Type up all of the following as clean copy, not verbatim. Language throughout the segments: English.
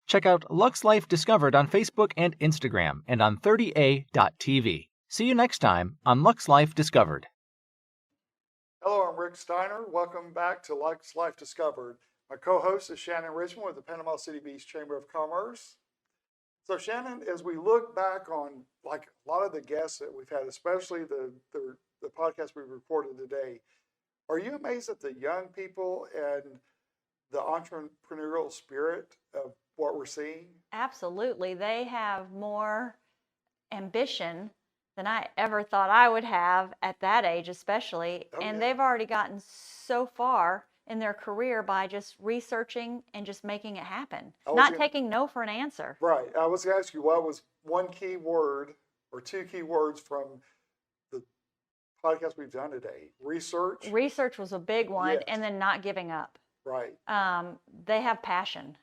Check out Lux Life Discovered on Facebook and Instagram and on 30a.tv. See you next time on Lux Life Discovered. Hello, I'm Rick Steiner. Welcome back to Lux Life Discovered. My co-host is Shannon Richmond with the Panama City Beach Chamber of Commerce. So Shannon, as we look back on like a lot of the guests that we've had, especially the podcast we recorded today, are you amazed at the young people and the entrepreneurial spirit of what we're seeing? Absolutely. They have more ambition than I ever thought I would have at that age, especially. And they've already gotten so far in their career by just researching and just making it happen, not taking no for an answer. Right. I was going to ask you, what was one key word or two key words from the podcast we've done today? Research. Research was a big one, and then not giving up. Right. They have passion.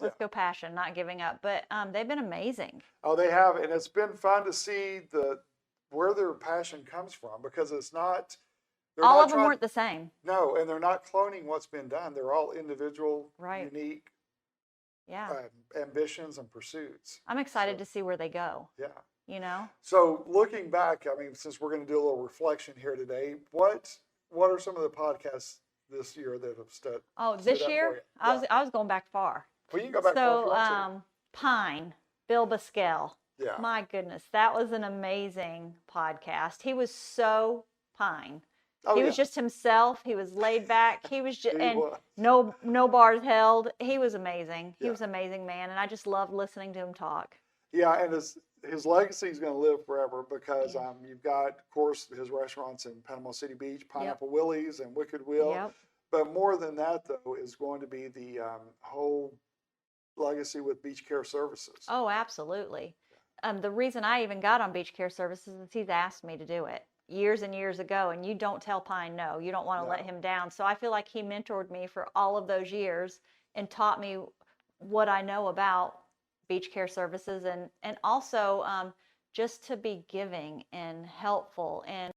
Let's go passion, not giving up. But they've been amazing. Oh, they have, and it's been fun to see where their passion comes from, because it's not. All of them weren't the same. No, and they're not cloning what's been done. They're all individual, unique, ambitions and pursuits. I'm excited to see where they go. Yeah. You know. So looking back, I mean, since we're going to do a little reflection here today, what are some of the podcasts this year that have stood? Oh, this year? I was going back far. Well, you can go back far. So, Pine, Bill Busquel. Yeah. My goodness, that was an amazing podcast. He was so Pine. He was just himself. He was laid back. He was just no bars held. He was amazing. He was an amazing man, and I just loved listening to him talk. Yeah, and his legacy is going to live forever, because you've got, of course, his restaurants in Panama City Beach, Pineapple Willie's and Wicked Wheel. Yep. But more than that, though, is going to be the whole legacy with Beach Care Services. Oh, absolutely. The reason I even got on Beach Care Services is he's asked me to do it years and years ago, and you don't tell Pine no. You don't want to let him down. So I feel like he mentored me for all of those years and taught me what I know about Beach Care Services, and also just to be giving and helpful. And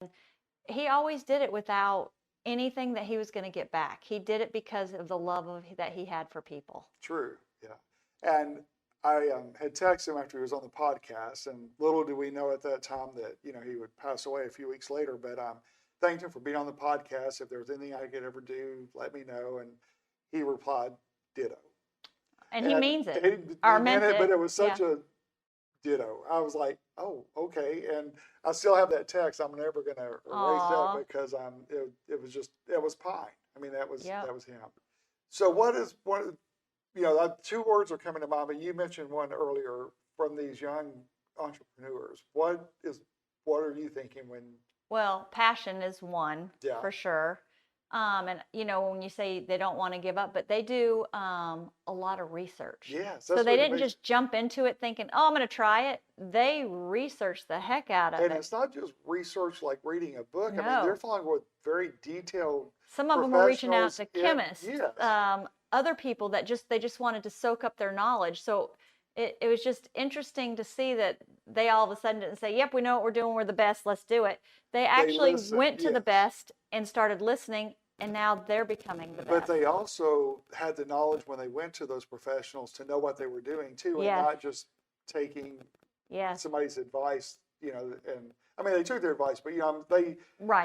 he always did it without anything that he was going to get back. He did it because of the love that he had for people. True, yeah. And I had texted him after he was on the podcast, and little did we know at that time that he would pass away a few weeks later. But thanked him for being on the podcast. If there was anything I could ever do, let me know. And he replied, ditto. And he means it. He meant it, but it was such a ditto. I was like, oh, okay. And I still have that text. I'm never going to erase that, because it was Pine. I mean, that was him. So what is one? Two words are coming to mind, but you mentioned one earlier from these young entrepreneurs. What are you thinking when? Well, passion is one for sure. And when you say they don't want to give up, but they do a lot of research. Yes. So they didn't just jump into it thinking, oh, I'm going to try it. They researched the heck out of it. And it's not just research like reading a book. No. I mean, they're following with very detailed. Some of them were reaching out to chemists. Yes. Other people that they just wanted to soak up their knowledge. So it was just interesting to see that they all of a sudden didn't say, yep, we know what we're doing. We're the best. Let's do it. They actually went to the best and started listening, and now they're becoming the best. But they also had the knowledge when they went to those professionals to know what they were doing too, and not just taking somebody's advice, and I mean, they took their advice, but they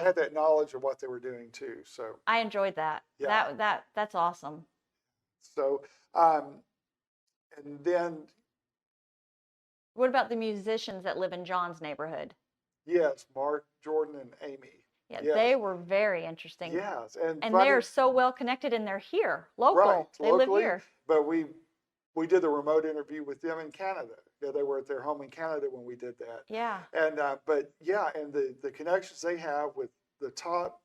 had that knowledge of what they were doing too. So I enjoyed that. Yeah. That's awesome. So, and then. What about the musicians that live in John's neighborhood? Yes, Mark, Jordan, and Amy. Yeah, they were very interesting. Yes, and they're so well connected, and they're here, local. Right, they live here. But we did the remote interview with them in Canada. Yeah, they were at their home in Canada when we did that. Yeah. And and the connections they have with the top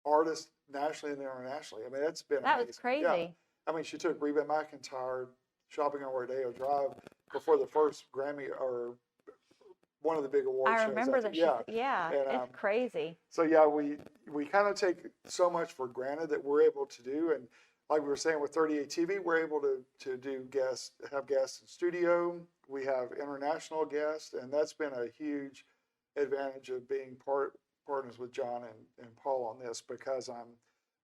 artists nationally and internationally. I mean, that's been amazing. Was crazy. Yeah. I mean, she took Reba McEntire shopping on Rodeo Drive before the first Grammy or one of the big award shows. I remember that. And, it's crazy. So we kind of take so much for granted that we're able to do, and like we were saying with 38 TV, we're able to have guests in studio. We have international guests, and that's been a huge advantage of being partners with John and Paul on this, because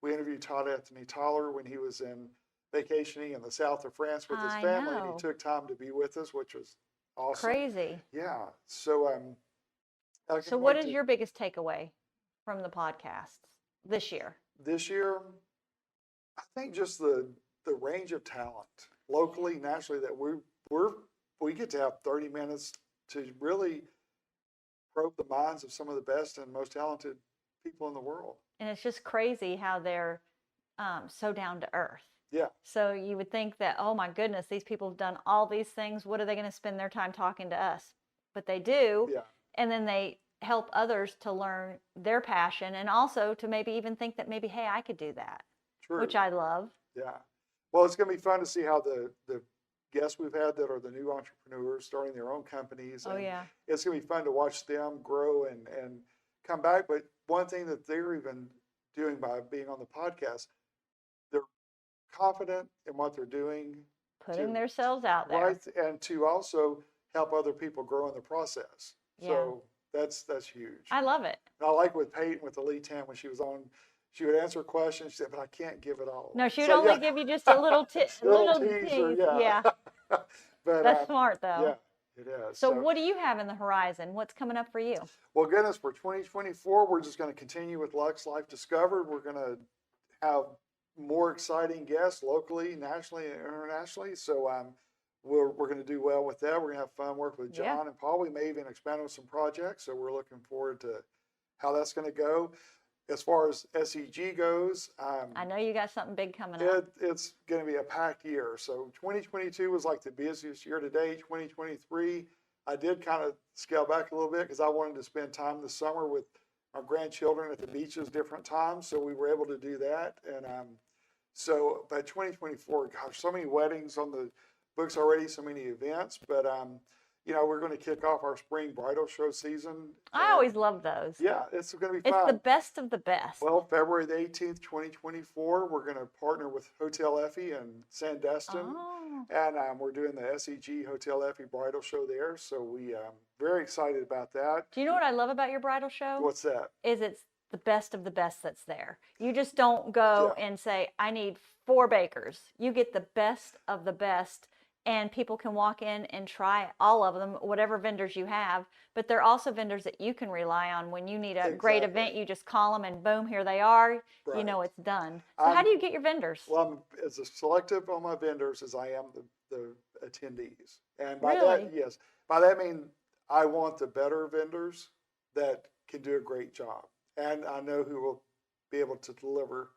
we interviewed Todd Anthony Tyler when he was in vacationing in the south of France with his I family, and he know. took time to be with us, which was awesome. Crazy. Yeah. So I So can't what wait is to your biggest takeaway from the podcasts this year? this year. I think just the range of talent locally, nationally, that we get to have 30 minutes to really probe the minds of some of the best and most talented people in the world. And it's just crazy how they're so down to earth. Yeah. So you would think that, oh my goodness, these people have done all these things. What are they going to spend their time talking to us? But they do. Yeah. And then they help others to learn their passion and also to maybe even think that maybe, hey, I could do that, True. which I love. Yeah. Well, it's going to be fun to see how the guests we've had that are the new entrepreneurs starting their own companies. Oh, And yeah. it's going to be fun to watch them grow and come back. But one thing that they're even doing by being on the podcast, they're confident in what they're doing. Putting to- themselves out there. Right. And to also help other people grow in the process. Yeah. So that's huge. I love it. And I like with Peyton with the Elite 10 when she was on, she would answer questions. She said, but I can't give it all. No, she would So, only yeah. give you just a little Little teaser, tease. yeah. But That's smart though. yeah, it is. So what do you have in the horizon? What's coming up for you? Well, goodness, for 2024, we're just going to continue with Lux Life Discovered. We're going to have more exciting guests locally, nationally, and internationally. So we're going to do well with that. We're going to have fun working with John Yeah. and Paul. We may even expand on some projects. So we're looking forward to how that's going to go. As far as SEG goes, I know you got something big coming up. it's going to be a packed year. So 2022 was like the busiest year to date. 2023, I did kind of scale back a little bit because I wanted to spend time this summer with our grandchildren at the beaches different times. So we were able to do that. And so by 2024, gosh, so many weddings on the books already, so many events. But, you know, we're going to kick off our spring bridal show season. I always love those. Yeah, it's going to be It's fun. the best of the best. Well, February the 18th, 2024, we're going to partner with Hotel Effie in Sandestin. Oh. And we're doing the SEG Hotel Effie bridal show there. So we very excited about that. Do you know what I love about your bridal show? What's that? Is it's the best of the best that's there. You just don't go Yeah. and say, I need 4 bakers. You get the best of the best, and people can walk in and try all of them, whatever vendors you have. But they're also vendors that you can rely on when you need a great Exactly. event. You just call them and boom, here they are. You know Right. it's done. So how do you get your vendors? Well, I'm as selective on my vendors as I am the attendees. And by Really? that, yes, by that I mean I want the better vendors that can do a great job. And I know who will be able to deliver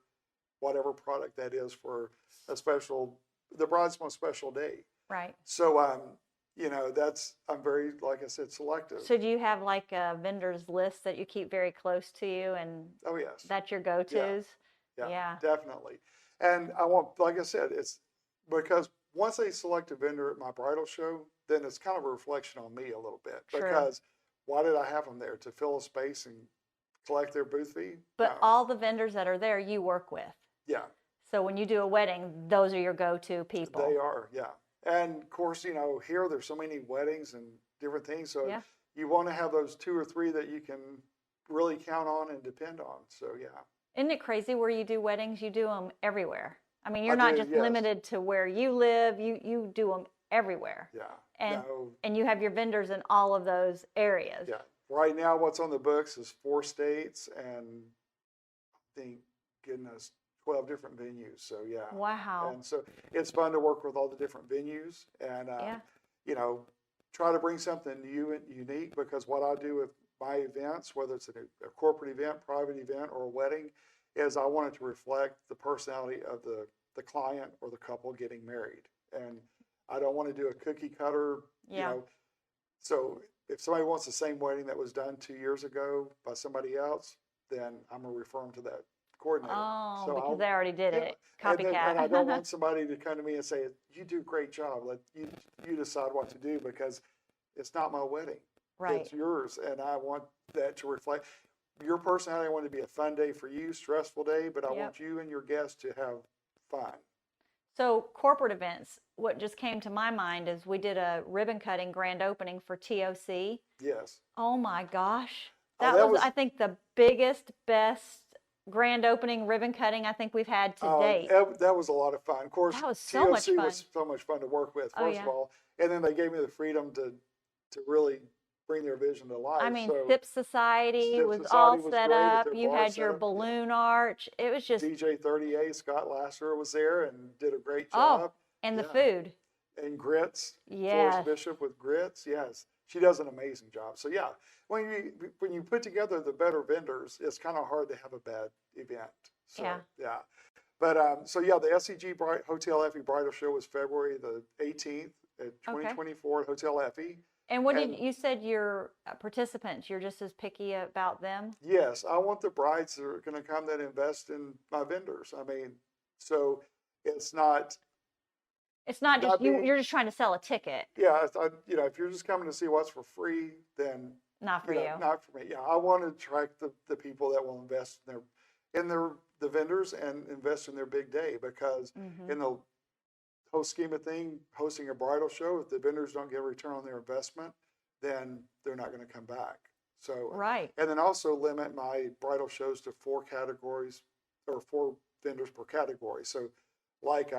whatever product that is for the bride's most special day. Right. So, you know, I'm very, like I said, selective. So do you have like a vendors list that you keep very close to you, and Oh, yes. that's your go-tos? Yeah. Definitely. And I want, like I said, it's because once they select a vendor at my bridal show, then it's kind of a reflection on me a little bit. True. Because why did I have them there? To fill a space and collect their booth fee? But No. all the vendors that are there, you work with. Yeah, So when you do a wedding, those are your go-to people. they are. Yeah. And of course, you know, here there's so many weddings and different things. So Yeah. you want to have those 2 or 3 that you can really count on and depend on. So, yeah. Isn't it crazy where you do weddings? You do them everywhere. I mean, you're I not do, just yes. limited to where you live. You do them everywhere. Yeah. And No. and you have your vendors in all of those areas. Yeah. Right now, what's on the books is 4 states and I think, goodness, 12 different venues. So, yeah. Wow. And so it's fun to work with all the different venues and, Yeah. you know, try to bring something new and unique because what I do with my events, whether it's a corporate event, private event, or a wedding, is I want it to reflect the personality of the client or the couple getting married. And I don't want to do a cookie cutter, you Yeah. know. So if somebody wants the same wedding that was done 2 years ago by somebody else, then I'm going to refer them to that coordinator. Oh, So because I'll- they already did yeah. it. And Copycat. I don't want somebody to come to me and say, you do a great job. Let you decide what to do because it's not my wedding. Right. It's yours. And I want that to reflect your personality. I want it to be a fun day for you, stressful day, but I Yep. want you and your guests to have fun. So corporate events, what just came to my mind is we did a ribbon cutting grand opening for TOC. Yes. Oh my gosh. Oh, That that was, was- I think, the biggest, best grand opening ribbon cutting I think we've had to date. That was a lot of fun. Of course, That was so much TOC fun. was so much fun to work with, Oh, first yeah. of all. And then they gave me the freedom to really bring their vision to life. I mean, So Sip Society Sip was all Society was set great with up. their You bar had your setup. Yeah. balloon arch. It was just, DJ 38, Scott Lasser was there and did a great oh, job. and the Yeah. food. And grits. Yes. Forrest Bishop with grits. Yes. She does an amazing job. So yeah, when you put together the better vendors, it's kind of hard to have a bad event. So yeah. But so yeah, the SCG Hotel Effie Bridal Show was February the 18th at 2024 at Hotel Effie. And what did you said your participants, you're just as picky about them? Yes, I want the brides that are going to come that invest in my vendors. I mean, so it's not just you're just trying to sell a ticket. Yeah, if you're just coming to see what's for free, then not for you. Not for me. Yeah, I want to attract the people that will invest in the vendors and invest in their big day, because in the whole scheme of thing, hosting a bridal show, if the vendors don't get a return on their investment, then they're not going to come back. So and then also limit my bridal shows to 4 categories or 4 vendors per category. So like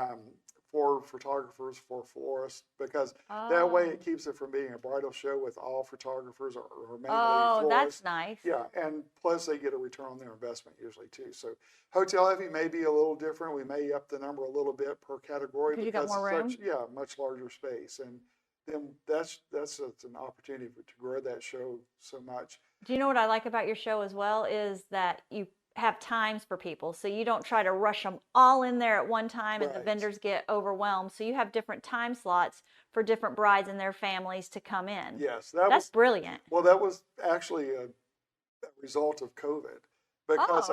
4 photographers, 4 florists, because that way it keeps it from being a bridal show with all photographers or mainly florists. That's nice. Yeah, and plus they get a return on their investment usually too. So Hotel Effie may be a little different. We may up the number a little bit per category because you got more room. Much larger space, and then that's an opportunity to grow that show so much. Do you know what I like about your show as well is that you have times for people, so you don't try to rush them all in there at one time and the vendors get overwhelmed. So you have different time slots for different brides and their families to come in. Yes, that's brilliant. Well, that was actually a result of COVID, because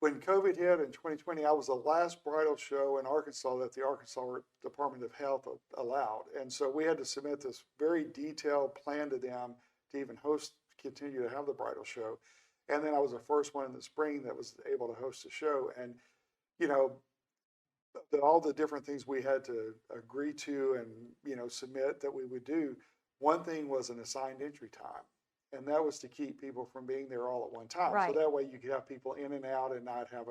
when COVID hit in 2020, I was the last bridal show in Arkansas that the Arkansas Department of Health allowed, and so we had to submit this very detailed plan to them to even continue to have the bridal show. And then I was the first one in the spring that was able to host a show. And, all the different things we had to agree to and, submit that we would do, one thing was an assigned entry time. And that was to keep people from being there all at one time. Right. So that way you could have people in and out and not have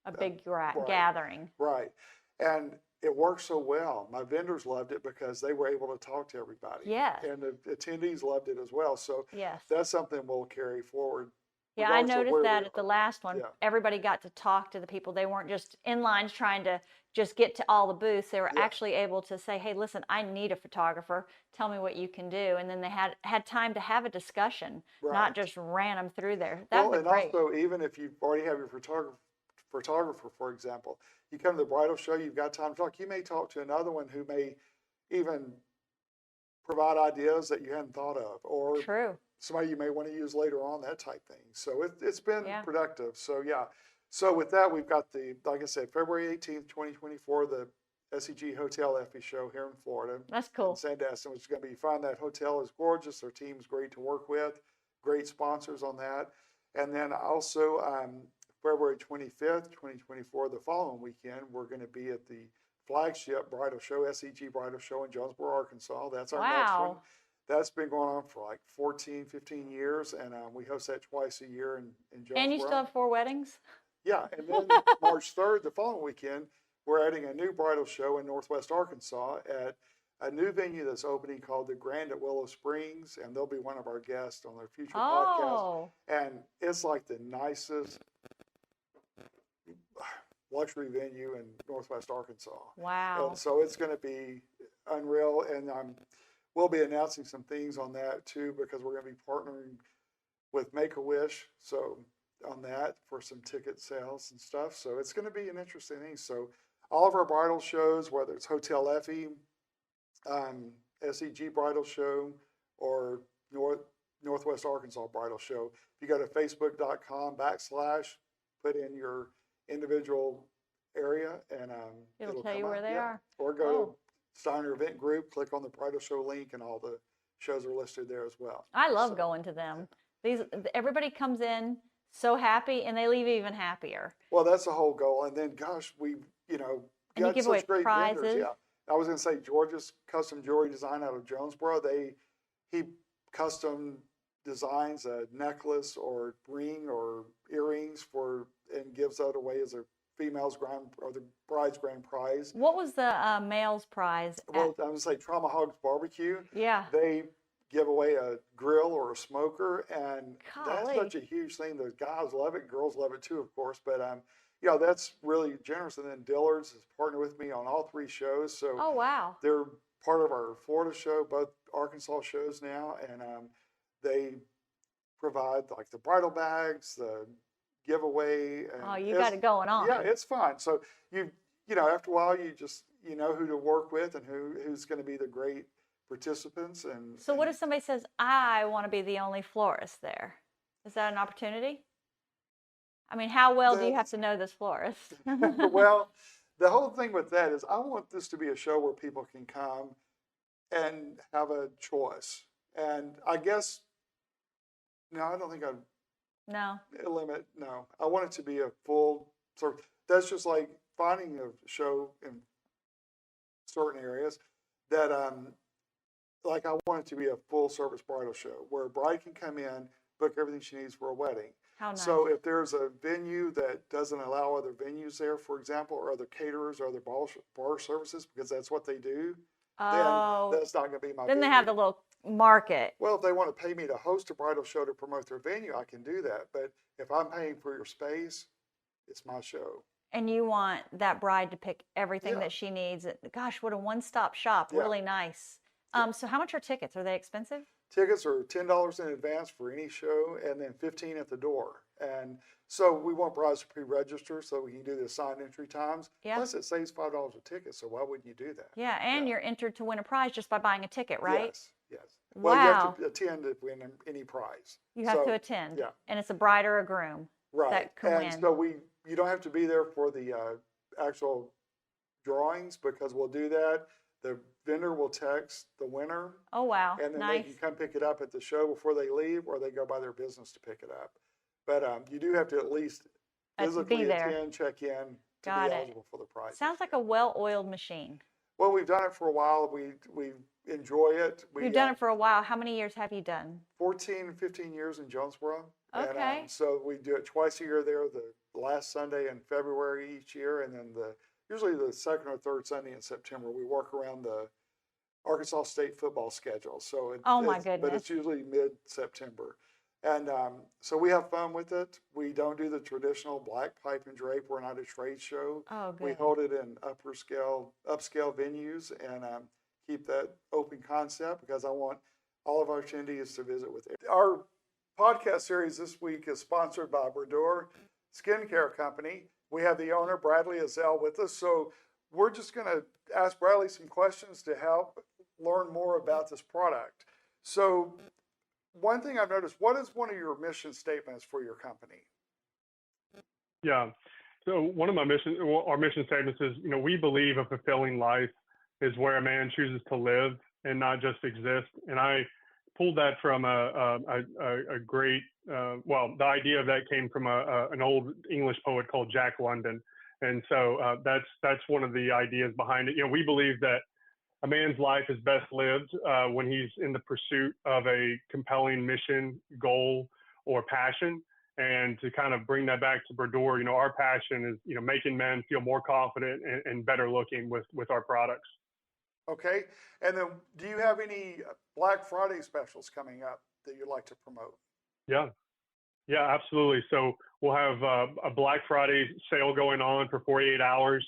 a big gathering. Right. And it worked so well. My vendors loved it because they were able to talk to everybody. Yes. And the attendees loved it as well. So yes, that's something we'll carry forward. Yeah, I noticed that at the last one. Yeah. Everybody got to talk to the people. They weren't just in lines trying to just get to all the booths. They were actually able to say, hey, listen, I need a photographer. Tell me what you can do. And then they had time to have a discussion, not just ran them through there. That was great. Also, even if you already have your photographer, for example, you come to the bridal show, you've got time to talk. You may talk to another one who may even provide ideas that you hadn't thought of, or somebody you may want to use later on, that type thing. So it's been productive. So yeah. So with that, we've got like I said, February 18th, 2024, the SCG Hotel Effie show here in Florida. That's cool. In Sandestin, which is going to be fun. That hotel is gorgeous. Their team's great to work with. Great sponsors on that. And then also February 25th, 2024, the following weekend, we're going to be at the flagship bridal show, SCG Bridal Show in Jonesboro, Arkansas. That's our next one. That's been going on for like 14, 15 years, and we host that twice a year in Jonesboro. And you still have 4 weddings? Yeah, and then March 3rd, the following weekend, we're adding a new bridal show in Northwest Arkansas at a new venue that's opening called the Grand at Willow Springs, and they'll be one of our guests on their future podcast. And it's like the nicest luxury venue in Northwest Arkansas. Wow. And so it's going to be unreal, and we'll be announcing some things on that too, because we're going to be partnering with Make-A-Wish, so on that for some ticket sales and stuff. So it's going to be an interesting thing. So all of our bridal shows, whether it's Hotel Effie, SEG Bridal Show, or Northwest Arkansas Bridal Show, if you go to facebook.com/ put in your individual area, and it'll tell you where they are. Or go to Steiner Event Group, click on the bridal show link, and all the shows are listed there as well. I love going to them. Everybody comes in so happy, and they leave even happier. Well, that's the whole goal. And then, gosh, we got give such great prizes. vendors. Yeah, I was going to say George's Custom Jewelry Design out of Jonesboro. He custom designs a necklace or ring or earrings and gives that away as a female's grand or the bride's grand prize. What was the male's prize? Well, I'm gonna say Trauma Hogs Barbecue. Yeah. They give away a grill or a smoker, and that's Golly. such a huge thing. The guys love it, girls love it too, of course. But you know, that's really generous. And then Dillard's has partnered with me on all 3 shows, so Oh, wow. they're part of our Florida show, both Arkansas shows now, and they provide like the bridal bags, the giveaway. And Oh, you got it going on. Yeah, it's fun. So you know, after a while, you know who to work with and who's going to be the great participants. And So what if somebody says, I want to be the only florist there? Is that an opportunity? I mean, how well do you have to know this florist? Well, the whole thing with that is I want this to be a show where people can come and have a choice. And I guess, no, I don't think I'd No. limit. No, I want it to be a full sort of, that's just like finding a show in certain areas that, like I want it to be a full service bridal show where a bride can come in, book everything she needs for a wedding. How nice. So if there's a venue that doesn't allow other venues there, for example, or other caterers or other bar services, because that's what they do, Oh, then that's not going to be my then they venue. have the little market. Well, if they want to pay me to host a bridal show to promote their venue, I can do that. But if I'm paying for your space, it's my show. And you want that bride to pick everything Yeah. that she needs. Gosh, what a one-stop shop. Yeah. Really nice. So how much are tickets? Are they expensive? Tickets are $10 in advance for any show and then $15 at the door. And so we want brides to pre-register so we can do the assigned entry times. Yeah. Plus it saves $5 a ticket, so why wouldn't you do that? Yeah, and Yeah. you're entered to win a prize just by buying a ticket, right? Yes, yes. Well, you have Wow. to attend to win any prize. You have So, to attend. yeah. And it's a bride or a groom Right. that can And win. so you don't have to be there for the actual drawings because we'll do that. The vendor will text the winner, Oh, wow. and then Nice. they can come pick it up at the show before they leave, or they go by their business to pick it up. But you do have to at least physically be there. attend, check in to Got be it. eligible for the prize. Sounds like a well-oiled machine. Well, we've done it for a while. We enjoy it. You've done it for a while. How many years have you done? 14, 15 years in Jonesboro. Okay. And so we do it twice a year there, the last Sunday in February each year, and then usually the second or third Sunday in September. We work around the Arkansas State football schedule. So Oh, my but goodness. it's usually mid-September. And so we have fun with it. We don't do the traditional black pipe and drape. We're not a trade show. Oh, good. We hold it in upscale venues and keep that open concept because I want all of our attendees to visit with it. Our podcast series this week is sponsored by Bradour Skincare Company. We have the owner, Bradley Azell, with us. So we're just going to ask Bradley some questions to help learn more about this product. So one thing I've noticed, what is one of your mission statements for your company? Yeah. So one of our mission statements is, we believe a fulfilling life is where a man chooses to live and not just exist. And I pulled that from a great, the idea of that came from an old English poet called Jack London. And so that's one of the ideas behind it. We believe that a man's life is best lived when he's in the pursuit of a compelling mission, goal, or passion. And to kind of bring that back to Bradour, our passion is, making men feel more confident and better looking with our products. Okay. And then do you have any Black Friday specials coming up that you'd like to promote? Yeah, absolutely. So we'll have a Black Friday sale going on for 48 hours,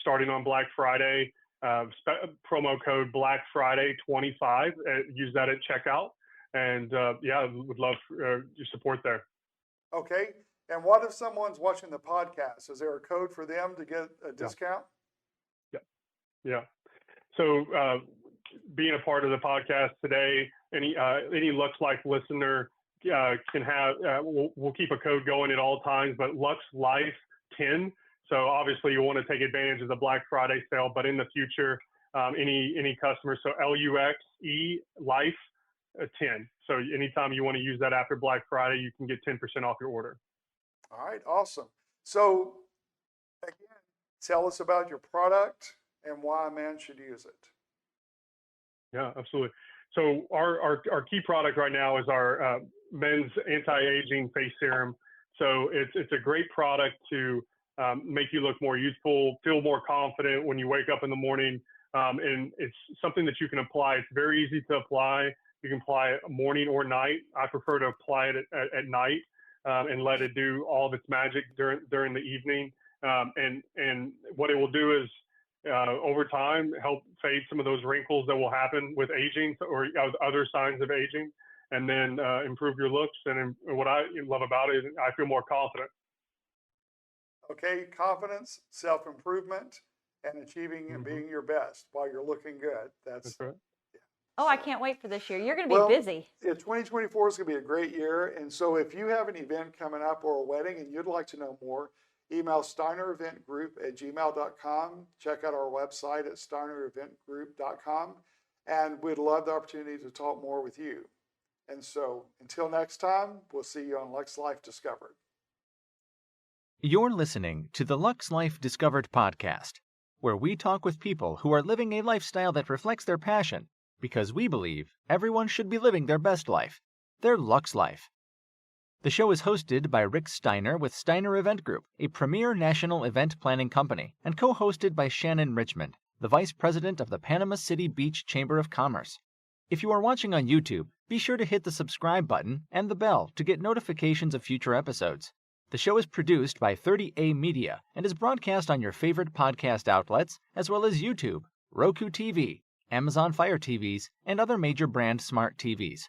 starting on Black Friday. Promo code Black Friday 25. Use that at checkout. And would love your support there. Okay. And what if someone's watching the podcast? Is there a code for them to get a discount? Yeah. So being a part of the podcast today, any Lux Life listener can have, we'll keep a code going at all times, but Lux Life 10. So obviously you want to take advantage of the Black Friday sale, but in the future, any customers, so LUXE Life 10. So anytime you want to use that after Black Friday, you can get 10% off your order. All right, awesome. So again, tell us about your product and why a man should use it. Yeah, absolutely. So our key product right now is our men's anti-aging face serum. So it's a great product to make you look more youthful, feel more confident when you wake up in the morning. And it's something that you can apply. It's very easy to apply. You can apply it morning or night. I prefer to apply it at night and let it do all of its magic during the evening. And what it will do is over time help fade some of those wrinkles that will happen with aging or other signs of aging, and then improve your looks. And what I love about it is I feel more confident. Okay, confidence, self-improvement, and achieving and being your best while you're looking good. That's right. Oh, I can't wait for this year. You're going to be busy. 2024 is going to be a great year. And so if you have an event coming up or a wedding and you'd like to know more, email steinereventgroup@gmail.com. Check out our website at steinereventgroup.com. And we'd love the opportunity to talk more with you. And so until next time, we'll see you on Lux Life Discovered. You're listening to the Lux Life Discovered podcast, where we talk with people who are living a lifestyle that reflects their passion, because we believe everyone should be living their best life, their Lux Life. The show is hosted by Rick Steiner with Steiner Event Group, a premier national event planning company, and co-hosted by Shannon Richmond, the Vice President of the Panama City Beach Chamber of Commerce. If you are watching on YouTube, be sure to hit the subscribe button and the bell to get notifications of future episodes. The show is produced by 30A Media and is broadcast on your favorite podcast outlets, as well as YouTube, Roku TV, Amazon Fire TVs, and other major brand smart TVs.